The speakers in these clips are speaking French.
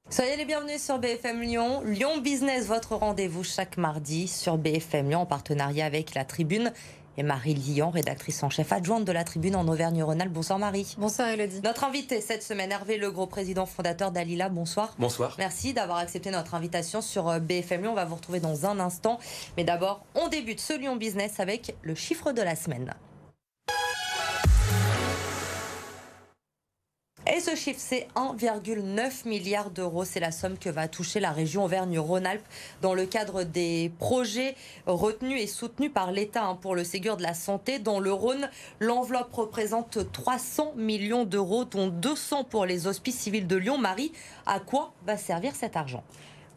Soyez les bienvenus sur BFM Lyon. Lyon Business, votre rendez-vous chaque mardi sur BFM Lyon en partenariat avec La Tribune. Et Marie Lyon, rédactrice en chef adjointe de La Tribune en Auvergne-Rhône-Alpes. Bonsoir Marie. Bonsoir Elodie. Notre invité cette semaine, Hervé Legros, président fondateur d'Alila. Bonsoir. Bonsoir. Merci d'avoir accepté notre invitation sur BFM Lyon. On va vous retrouver dans un instant. Mais d'abord, on débute ce Lyon Business avec le chiffre de la semaine. Et ce chiffre, c'est 1,9 milliard d'euros. C'est la somme que va toucher la région Auvergne-Rhône-Alpes dans le cadre des projets retenus et soutenus par l'État pour le Ségur de la Santé. Dans le Rhône, l'enveloppe représente 300 millions d'euros, dont 200 pour les hospices civils de Lyon. Marie, à quoi va servir cet argent ?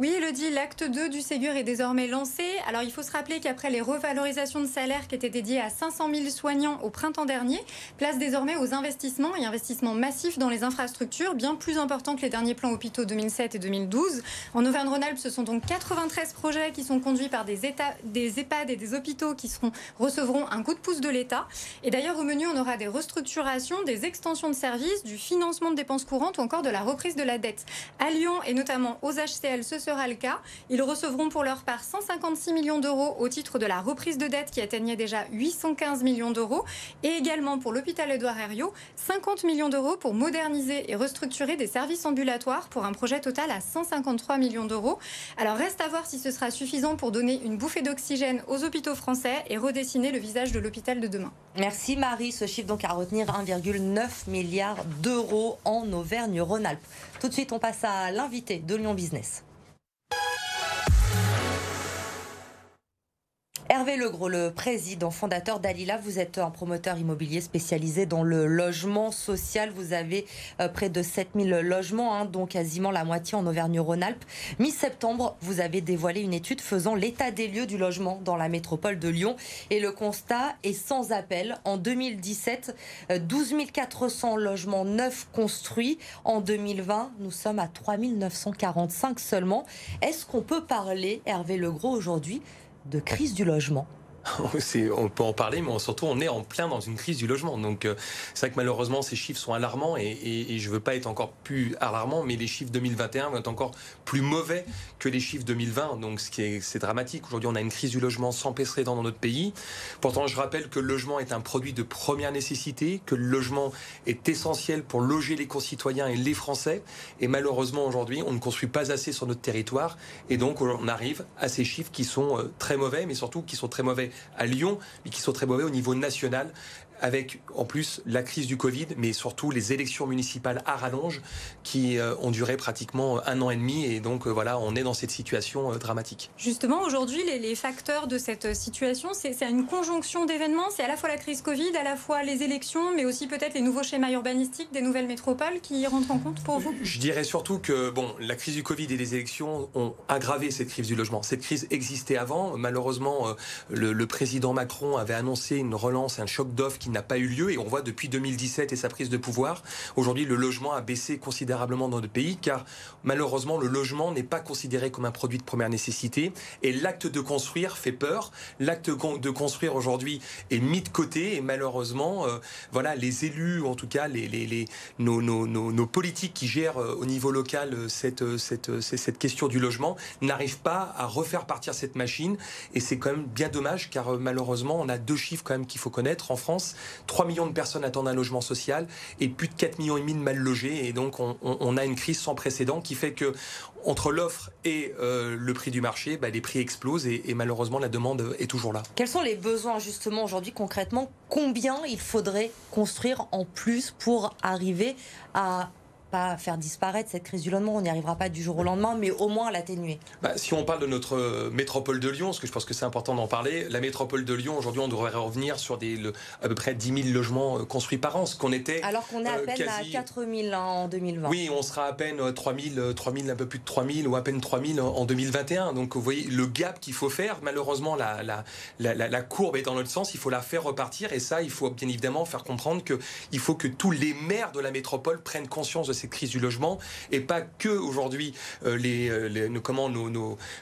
Oui, Elodie, l'acte 2 du Ségur est désormais lancé. Alors, il faut se rappeler qu'après les revalorisations de salaire qui étaient dédiées à 500 000 soignants au printemps dernier, place désormais aux investissements et investissements massifs dans les infrastructures, bien plus importants que les derniers plans hôpitaux 2007 et 2012. En Auvergne-Rhône-Alpes, ce sont donc 93 projets qui sont conduits par des EHPAD et des hôpitaux qui recevront un coup de pouce de l'État. Et d'ailleurs, au menu, on aura des restructurations, des extensions de services, du financement de dépenses courantes ou encore de la reprise de la dette. À Lyon et notamment aux HCL, ce sera le cas. Ils recevront pour leur part 156 millions d'euros au titre de la reprise de dette qui atteignait déjà 815 millions d'euros et également pour l'hôpital Édouard Herriot 50 millions d'euros pour moderniser et restructurer des services ambulatoires pour un projet total à 153 millions d'euros. Alors reste à voir si ce sera suffisant pour donner une bouffée d'oxygène aux hôpitaux français et redessiner le visage de l'hôpital de demain. Merci Marie. Ce chiffre donc à retenir, 1,9 milliard d'euros en Auvergne-Rhône-Alpes. Tout de suite, on passe à l'invité de Lyon Business. Hervé Legros, le président fondateur d'Alila, vous êtes un promoteur immobilier spécialisé dans le logement social. Vous avez près de 7000 logements, dont quasiment la moitié en Auvergne-Rhône-Alpes. Mi-septembre, vous avez dévoilé une étude faisant l'état des lieux du logement dans la métropole de Lyon. Et le constat est sans appel. En 2017, 12 400 logements neufs construits. En 2020, nous sommes à 3 945 seulement. Est-ce qu'on peut parler, Hervé Legros, aujourd'hui, de crise du logement? On peut en parler, mais surtout on est en plein dans une crise du logement. Donc c'est vrai que malheureusement ces chiffres sont alarmants et je ne veux pas être encore plus alarmant, mais les chiffres 2021 vont être encore plus mauvais que les chiffres 2020. Donc c'est dramatique. Aujourd'hui on a une crise du logement sans précédent dans notre pays. Pourtant je rappelle que le logement est un produit de première nécessité, que le logement est essentiel pour loger les concitoyens et les Français. Et malheureusement aujourd'hui on ne construit pas assez sur notre territoire. Et donc on arrive à ces chiffres qui sont très mauvais, mais surtout qui sont très mauvais à Lyon, mais qui sont très mauvais au niveau national, avec en plus la crise du Covid, mais surtout les élections municipales à rallonge qui ont duré pratiquement 1 an et demi. Et donc voilà, on est dans cette situation dramatique. Justement, aujourd'hui, les facteurs de cette situation, c'est une conjonction d'événements. C'est à la fois la crise Covid, à la fois les élections, mais aussi peut-être les nouveaux schémas urbanistiques des nouvelles métropoles qui rentrent en compte pour vous? Je dirais surtout que la crise du Covid et les élections ont aggravé cette crise du logement. Cette crise existait avant. Malheureusement, le président Macron avait annoncé une relance, un choc d'offres qui n'a pas eu lieu, et on voit depuis 2017 et sa prise de pouvoir, aujourd'hui le logement a baissé considérablement dans notre pays, car malheureusement le logement n'est pas considéré comme un produit de première nécessité, et l'acte de construire fait peur. L'acte de construire aujourd'hui est mis de côté, et malheureusement voilà, les élus, ou en tout cas nos politiques qui gèrent au niveau local cette question du logement n'arrivent pas à refaire partir cette machine, et c'est quand même bien dommage, car malheureusement on a 2 chiffres quand même qu'il faut connaître. En France, 3 millions de personnes attendent un logement social et plus de 4,5 millions de mal logés. Et donc, on a une crise sans précédent qui fait que, entre l'offre et le prix du marché, les prix explosent et malheureusement, la demande est toujours là. Quels sont les besoins, justement, aujourd'hui, concrètement? Combien il faudrait construire en plus pour arriver à pas faire disparaître cette crise du logement? On n'y arrivera pas du jour au lendemain, mais au moins à l'atténuer. Si on parle de notre métropole de Lyon, parce que je pense que c'est important d'en parler, la métropole de Lyon, aujourd'hui, on devrait revenir sur à peu près 10 000 logements construits par an, ce qu'on était... Alors qu'on est à peine à 4 000 en 2020. Oui, on sera à peine 3 000, un peu plus de 3 000 ou à peine 3 000 en 2021. Donc vous voyez le gap qu'il faut faire. Malheureusement, la courbe est dans notre sens, il faut la faire repartir, et ça, il faut bien évidemment faire comprendre qu'il faut que tous les maires de la métropole prennent conscience de cette crise du logement, et pas que aujourd'hui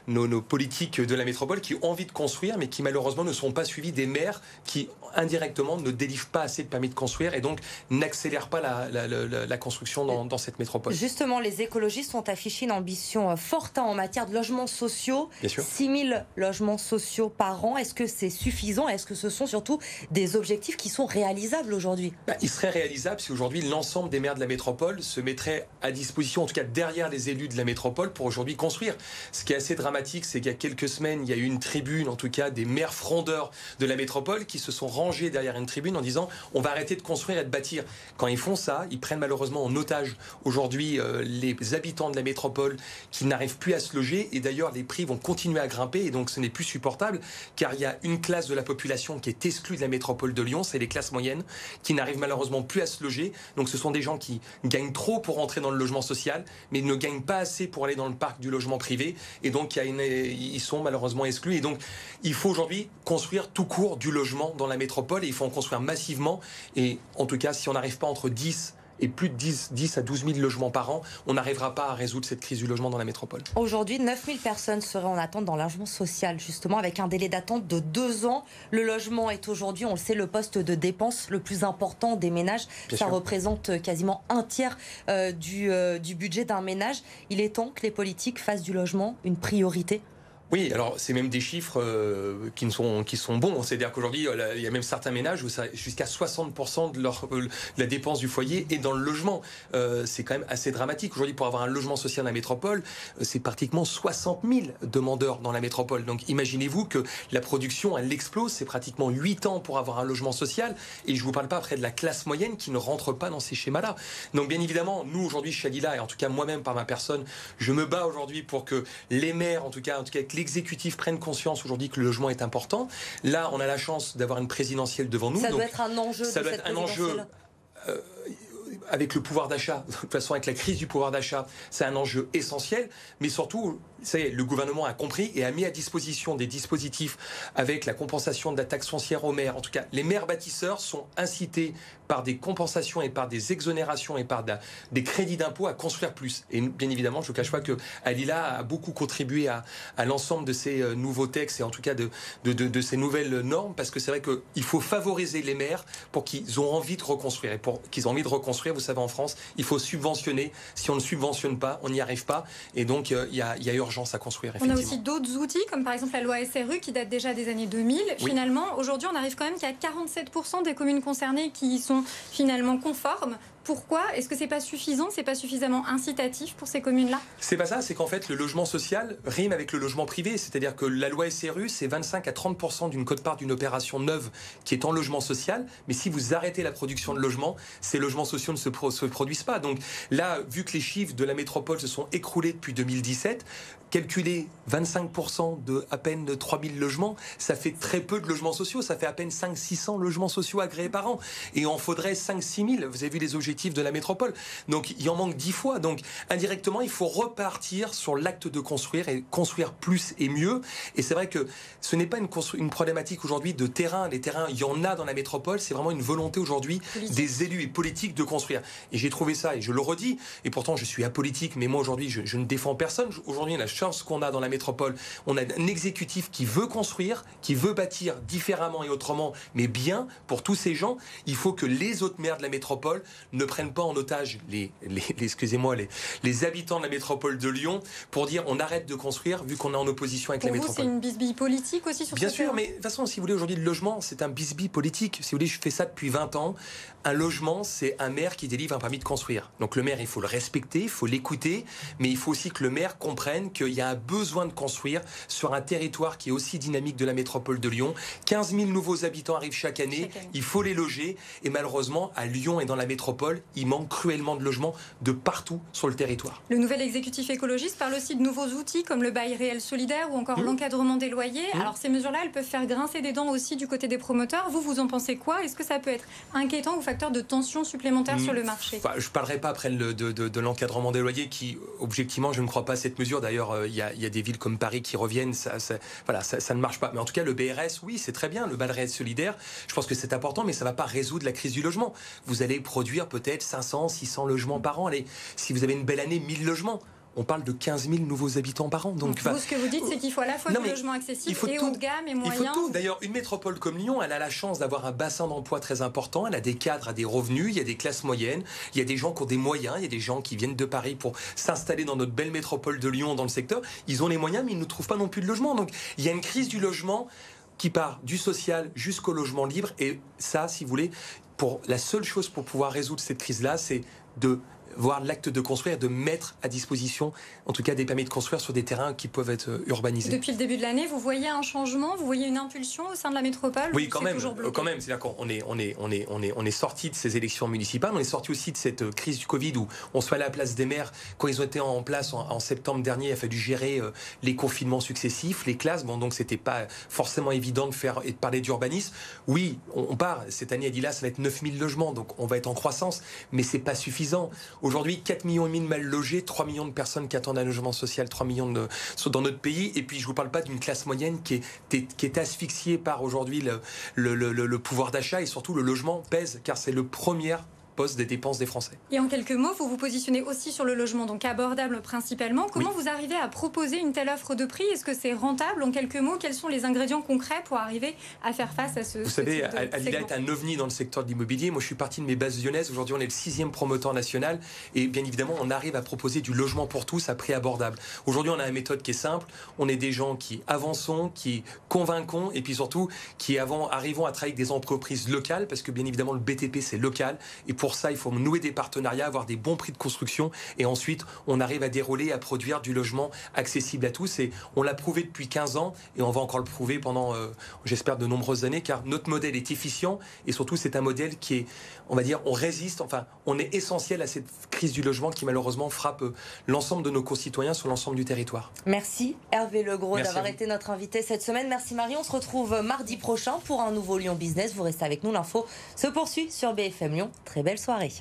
nos politiques de la métropole qui ont envie de construire, mais qui malheureusement ne sont pas suivis des maires qui indirectement ne délivrent pas assez de permis de construire et donc n'accélèrent pas la construction dans cette métropole. Justement, les écologistes ont affiché une ambition forte en matière de logements sociaux. Bien sûr. 6 000 logements sociaux par an. Est-ce que c'est suffisant? Est-ce que ce sont surtout des objectifs qui sont réalisables aujourd'hui? Il serait réalisable si aujourd'hui l'ensemble des maires de la métropole se mettraient à disposition, en tout cas derrière les élus de la métropole, pour aujourd'hui construire. Ce qui est assez dramatique, c'est qu'il y a quelques semaines, il y a eu une tribune, en tout cas des maires frondeurs de la métropole, qui se sont rangés derrière une tribune en disant on va arrêter de construire et de bâtir. Quand ils font ça, ils prennent malheureusement en otage aujourd'hui les habitants de la métropole qui n'arrivent plus à se loger, et d'ailleurs les prix vont continuer à grimper, et donc ce n'est plus supportable, car il y a une classe de la population qui est exclue de la métropole de Lyon, c'est les classes moyennes, qui n'arrivent malheureusement plus à se loger. Donc ce sont des gens qui gagnent trop pour entrer dans le logement social, mais ne gagnent pas assez pour aller dans le parc du logement privé, et donc ils sont malheureusement exclus. Et donc il faut aujourd'hui construire tout court du logement dans la métropole, et il faut en construire massivement, et en tout cas si on n'arrive pas entre 10 et plus de 10 à 12 000 logements par an, on n'arrivera pas à résoudre cette crise du logement dans la métropole. Aujourd'hui, 9 000 personnes seraient en attente dans le logement social, justement, avec un délai d'attente de 2 ans. Le logement est aujourd'hui, on le sait, le poste de dépense le plus important des ménages. Ça représente quasiment un tiers du budget d'un ménage. Il est temps que les politiques fassent du logement une priorité. Oui, alors c'est même des chiffres qui sont bons. C'est-à-dire qu'aujourd'hui, il y a même certains ménages où jusqu'à 60% de la dépense du foyer est dans le logement. C'est quand même assez dramatique. Aujourd'hui, pour avoir un logement social dans la métropole, c'est pratiquement 60 000 demandeurs dans la métropole. Donc imaginez-vous que la production, elle explose. C'est pratiquement 8 ans pour avoir un logement social. Et je ne vous parle pas après de la classe moyenne qui ne rentre pas dans ces schémas-là. Donc bien évidemment, nous aujourd'hui chez Dalila, et en tout cas moi-même par ma personne, je me bats aujourd'hui pour que les maires, en tout cas que l'exécutif prenne conscience aujourd'hui que le logement est important. Là, on a la chance d'avoir une présidentielle devant nous. Ça doit être un enjeu. Ça doit être un enjeu. Avec le pouvoir d'achat, de toute façon avec la crise du pouvoir d'achat, c'est un enjeu essentiel, mais surtout, ça y est, le gouvernement a compris et a mis à disposition des dispositifs avec la compensation de la taxe foncière aux maires. En tout cas, les maires bâtisseurs sont incités par des compensations et par des exonérations et par des crédits d'impôt à construire plus. Et bien évidemment, je ne cache pas que Dalila a beaucoup contribué à l'ensemble de ces nouveaux textes et en tout cas de ces nouvelles normes, parce que c'est vrai qu'il faut favoriser les maires pour qu'ils aient envie de reconstruire. Et pour qu'ils aient envie de reconstruire, vous savez, en France, il faut subventionner. Si on ne subventionne pas, on n'y arrive pas. Et donc, il y a urgence à construire, On a aussi d'autres outils, comme par exemple la loi SRU, qui date déjà des années 2000. Oui. Finalement, aujourd'hui, on arrive quand même qu'il y a 47% des communes concernées qui sont finalement conformes. Pourquoi? Est-ce que c'est pas suffisant? C'est pas suffisamment incitatif pour ces communes-là? C'est pas ça, c'est qu'en fait, le logement social rime avec le logement privé. C'est-à-dire que la loi SRU, c'est 25 à 30% d'une quote-part d'une opération neuve qui est en logement social. Mais si vous arrêtez la production de logements, ces logements sociaux ne se produisent pas. Donc là, vu que les chiffres de la métropole se sont écroulés depuis 2017, calculer 25% de à peine 3000 logements, ça fait très peu de logements sociaux. Ça fait à peine 500-600 logements sociaux agréés par an. Et on faudrait 5-6 000. Vous avez vu les objectifs de la métropole. Donc il en manque 10 fois. Donc indirectement, il faut repartir sur l'acte de construire et construire plus et mieux. Et c'est vrai que ce n'est pas une problématique aujourd'hui de terrain. Les terrains, il y en a dans la métropole. C'est vraiment une volonté aujourd'hui des élus et politiques de construire. Et j'ai trouvé ça, et je le redis, et pourtant je suis apolitique, mais moi aujourd'hui je ne défends personne. Aujourd'hui, la chance qu'on a dans la métropole, on a un exécutif qui veut construire, qui veut bâtir différemment et autrement, mais bien pour tous ces gens. Il faut que les autres maires de la métropole ne prennent pas en otage les habitants de la métropole de Lyon pour dire on arrête de construire vu qu'on est en opposition avec la métropole. Pour vous, c'est une bisbille politique aussi sur ce terrain? Bien sûr, mais de toute façon, si vous voulez, aujourd'hui, le logement, c'est un bisbille politique. Si vous voulez, je fais ça depuis 20 ans. Un logement, c'est un maire qui délivre un permis de construire. Donc le maire, il faut le respecter, il faut l'écouter, mais il faut aussi que le maire comprenne qu'il y a un besoin de construire sur un territoire qui est aussi dynamique de la métropole de Lyon. 15 000 nouveaux habitants arrivent chaque année. Il faut les loger. Et malheureusement, à Lyon et dans la métropole, il manque cruellement de logements de partout sur le territoire. Le nouvel exécutif écologiste parle aussi de nouveaux outils comme le bail réel solidaire ou encore l'encadrement des loyers. Alors ces mesures-là, elles peuvent faire grincer des dents aussi du côté des promoteurs. Vous en pensez quoi? Est-ce que ça peut être inquiétant ou facteur de tension supplémentaire sur le marché? Je ne parlerai pas après de l'encadrement des loyers qui, objectivement, je ne crois pas à cette mesure. D'ailleurs, il y a des villes comme Paris qui reviennent. Ça ne marche pas. Mais en tout cas, le BRS, oui, c'est très bien. Le bail réel solidaire, je pense que c'est important, mais ça ne va pas résoudre la crise du logement. Vous allez produire peut-être peut-être 500, 600 logements par an. Allez, si vous avez une belle année, 1000 logements. On parle de 15 000 nouveaux habitants par an. Donc, vous, ce que vous dites, c'est qu'il faut à la fois du logement accessible et haut de gamme et moyen. Il faut tout. D'ailleurs, une métropole comme Lyon, elle a la chance d'avoir un bassin d'emploi très important. Elle a des cadres à des revenus, il y a des classes moyennes, il y a des gens qui ont des moyens, il y a des gens qui viennent de Paris pour s'installer dans notre belle métropole de Lyon, dans le secteur. Ils ont les moyens, mais ils ne trouvent pas non plus de logement. Donc, il y a une crise du logement qui part du social jusqu'au logement libre. Et ça, si vous voulez, la seule chose pour pouvoir résoudre cette crise-là, c'est de voir l'acte de construire, de mettre à disposition, en tout cas, des permis de construire sur des terrains qui peuvent être urbanisés. Depuis le début de l'année, vous voyez un changement, vous voyez une impulsion au sein de la métropole? Oui, quand même. C'est-à-dire qu'on est sorti de ces élections municipales, on est sorti aussi de cette crise du Covid où on soit à la place des maires. Quand ils ont été en place en septembre dernier, il a fallu gérer les confinements successifs, les classes. Bon, donc c'était pas forcément évident de faire et de parler d'urbanisme. Oui, on part. Cette année, Adila, ça va être 9000 logements, donc on va être en croissance, mais c'est pas suffisant. Aujourd'hui, 4,5 millions de mal logés, 3 millions de personnes qui attendent un logement social, 3 millions dans notre pays. Et puis, je ne vous parle pas d'une classe moyenne qui est asphyxiée par aujourd'hui le pouvoir d'achat, et surtout le logement pèse, car c'est le premier poste des dépenses des Français. Et en quelques mots, vous vous positionnez aussi sur le logement, donc abordable principalement. Comment vous arrivez à proposer une telle offre de prix? Est-ce que c'est rentable? En quelques mots, quels sont les ingrédients concrets pour arriver à faire face à ce Vous savez, Alila est un ovni dans le secteur de l'immobilier. Moi, je suis parti de mes bases lyonnaises. Aujourd'hui, on est le 6e promoteur national. Et bien évidemment, on arrive à proposer du logement pour tous à prix abordable. Aujourd'hui, on a une méthode qui est simple. On est des gens qui avançons, qui convainquons, et puis surtout, qui arrivons à travailler avec des entreprises locales, parce que bien évidemment, le BTP, c'est local. Et pour ça, il faut nouer des partenariats, avoir des bons prix de construction, et ensuite, on arrive à dérouler, à produire du logement accessible à tous. Et on l'a prouvé depuis 15 ans, et on va encore le prouver pendant, j'espère, de nombreuses années, car notre modèle est efficient, et surtout, c'est un modèle qui est, on va dire, on résiste, enfin, on est essentiel à cette crise du logement qui, malheureusement, frappe l'ensemble de nos concitoyens sur l'ensemble du territoire. Merci Hervé Legros d'avoir été notre invité cette semaine. Merci Marie, on se retrouve mardi prochain pour un nouveau Lyon Business. Vous restez avec nous, l'info se poursuit sur BFM Lyon. Très belle soirée.